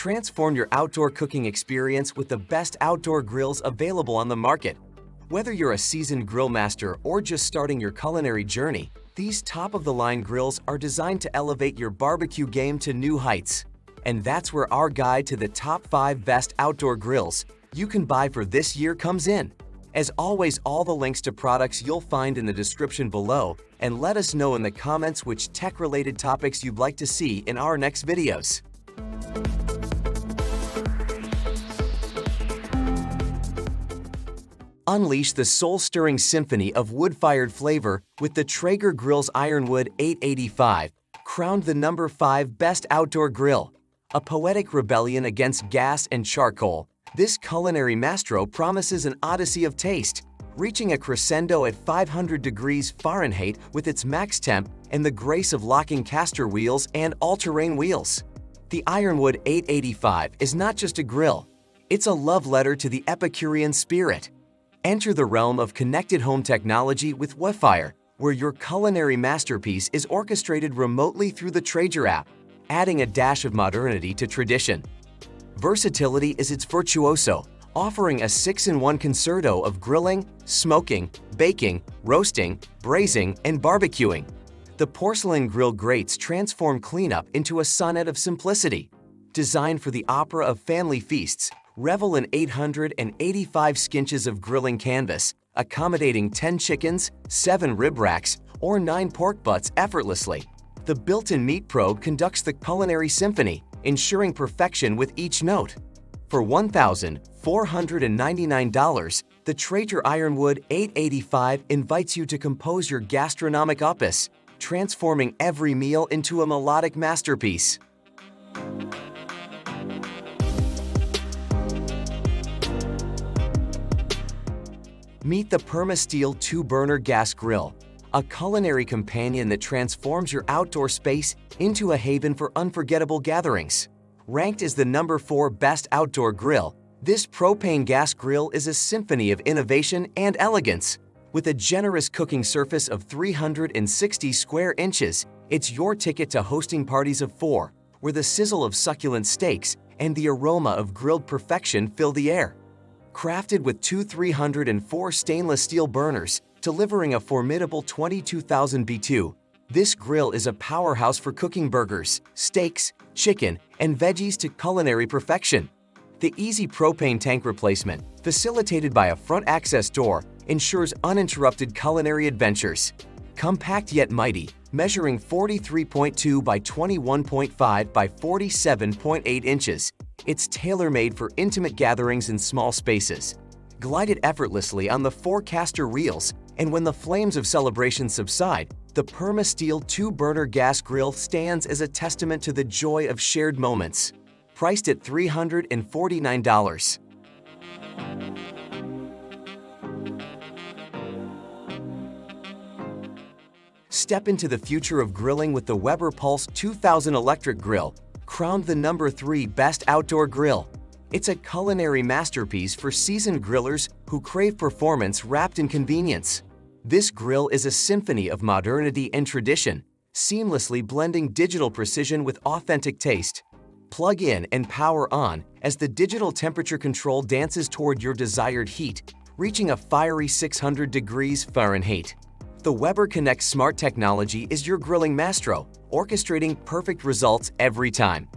Transform your outdoor cooking experience with the best outdoor grills available on the market. Whether you're a seasoned grill master or just starting your culinary journey, these top-of-the-line grills are designed to elevate your barbecue game to new heights. And that's where our guide to the top 5 best outdoor grills you can buy for this year comes in. As always, all the links to products you'll find in the description below, and let us know in the comments which tech-related topics you'd like to see in our next videos. Unleash the soul-stirring symphony of wood-fired flavor with the Traeger Grill's Ironwood 885, crowned the number 5 best outdoor grill. A poetic rebellion against gas and charcoal, this culinary maestro promises an odyssey of taste, reaching a crescendo at 500 degrees Fahrenheit with its max temp and the grace of locking caster wheels and all-terrain wheels. The Ironwood 885 is not just a grill, it's a love letter to the Epicurean spirit. Enter the realm of connected home technology with Wi-Fi, where your culinary masterpiece is orchestrated remotely through the Trager app, adding a dash of modernity to tradition. Versatility is its virtuoso, offering a 6-in-1 concerto of grilling, smoking, baking, roasting, braising, and barbecuing. The porcelain grill grates transform cleanup into a sonnet of simplicity. Designed for the opera of family feasts, revel in 885 skinches of grilling canvas, accommodating 10 chickens, 7 rib racks, or 9 pork butts effortlessly. The built-in meat probe conducts the culinary symphony, ensuring perfection with each note. For $1,499, the Trager Ironwood 885 invites you to compose your gastronomic opus, transforming every meal into a melodic masterpiece. Meet the Permasteel 2-burner gas grill, a culinary companion that transforms your outdoor space into a haven for unforgettable gatherings. Ranked as the number 4 best outdoor grill, this propane gas grill is a symphony of innovation and elegance. With a generous cooking surface of 360 square inches, it's your ticket to hosting parties of 4, where the sizzle of succulent steaks and the aroma of grilled perfection fill the air. Crafted with two 304 stainless steel burners, delivering a formidable 22,000 BTU, this grill is a powerhouse for cooking burgers, steaks, chicken, and veggies to culinary perfection. The easy propane tank replacement, facilitated by a front access door, ensures uninterrupted culinary adventures. Compact yet mighty, measuring 43.2 by 21.5 by 47.8 inches, it's tailor-made for intimate gatherings in small spaces. Glide it effortlessly on the 4-caster reels, and when the flames of celebration subside, the Permasteel 2-burner gas grill stands as a testament to the joy of shared moments. Priced at $349. Step into the future of grilling with the Weber Pulse 2000 electric grill, crowned the number 3 best outdoor grill. It's a culinary masterpiece for seasoned grillers who crave performance wrapped in convenience. This grill is a symphony of modernity and tradition, seamlessly blending digital precision with authentic taste. Plug in and power on as the digital temperature control dances toward your desired heat, reaching a fiery 600 degrees Fahrenheit. The Weber Connect Smart technology is your grilling maestro, orchestrating perfect results every time.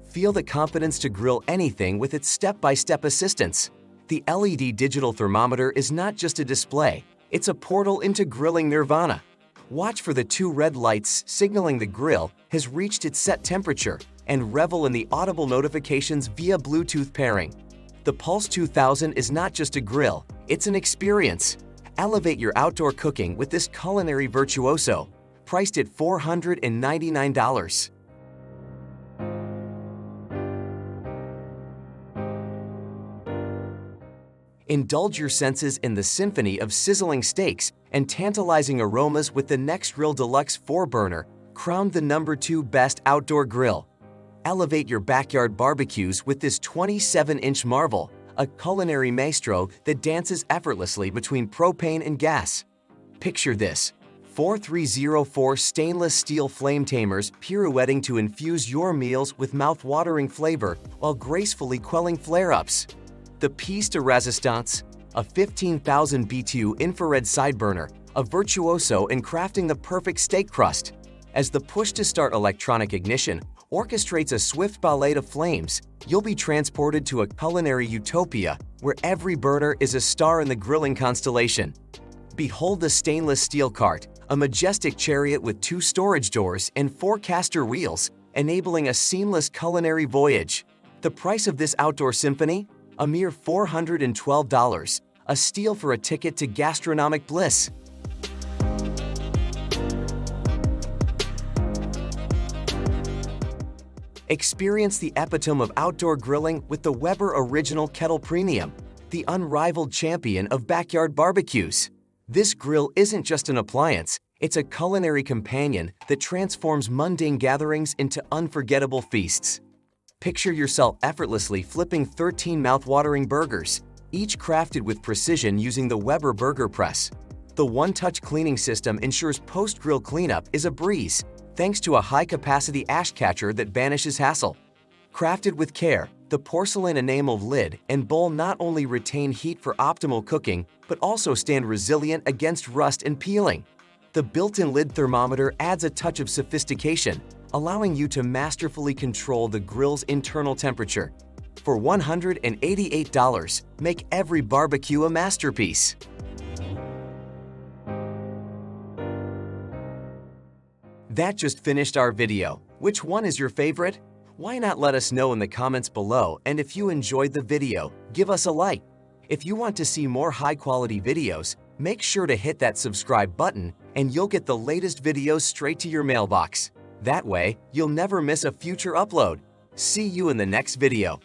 Feel the confidence to grill anything with its step-by-step assistance. The LED digital thermometer is not just a display, it's a portal into grilling nirvana. Watch for the 2 red lights signaling the grill has reached its set temperature, and revel in the audible notifications via Bluetooth pairing. The Pulse 2000 is not just a grill, it's an experience. Elevate your outdoor cooking with this culinary virtuoso, priced at $499. Indulge your senses in the symphony of sizzling steaks and tantalizing aromas with the Nexgrill Deluxe 4-burner, crowned the number 2 best outdoor grill. Elevate your backyard barbecues with this 27-inch marvel, a culinary maestro that dances effortlessly between propane and gas. Picture this: 4304 stainless steel flame tamers pirouetting to infuse your meals with mouth-watering flavor while gracefully quelling flare-ups. The piece de resistance, a 15,000 BTU infrared side burner, a virtuoso in crafting the perfect steak crust. As the push-to-start electronic ignition orchestrates a swift ballet of flames, you'll be transported to a culinary utopia where every burner is a star in the grilling constellation. Behold the stainless steel cart, a majestic chariot with 2 storage doors and 4 caster wheels, enabling a seamless culinary voyage. The price of this outdoor symphony? A mere $412, a steal for a ticket to gastronomic bliss. Experience the epitome of outdoor grilling with the Weber Original Kettle Premium, the unrivaled champion of backyard barbecues. This grill isn't just an appliance, it's a culinary companion that transforms mundane gatherings into unforgettable feasts. Picture yourself effortlessly flipping 13 mouth-watering burgers, each crafted with precision using the Weber Burger Press. The one-touch cleaning system ensures post-grill cleanup is a breeze, thanks to a high-capacity ash catcher that banishes hassle. Crafted with care, the porcelain enameled lid and bowl not only retain heat for optimal cooking, but also stand resilient against rust and peeling. The built-in lid thermometer adds a touch of sophistication, allowing you to masterfully control the grill's internal temperature. For $188, make every barbecue a masterpiece. That just finished our video. Which one is your favorite? Why not let us know in the comments below, and if you enjoyed the video, give us a like. If you want to see more high-quality videos, make sure to hit that subscribe button and you'll get the latest videos straight to your mailbox. That way, you'll never miss a future upload. See you in the next video.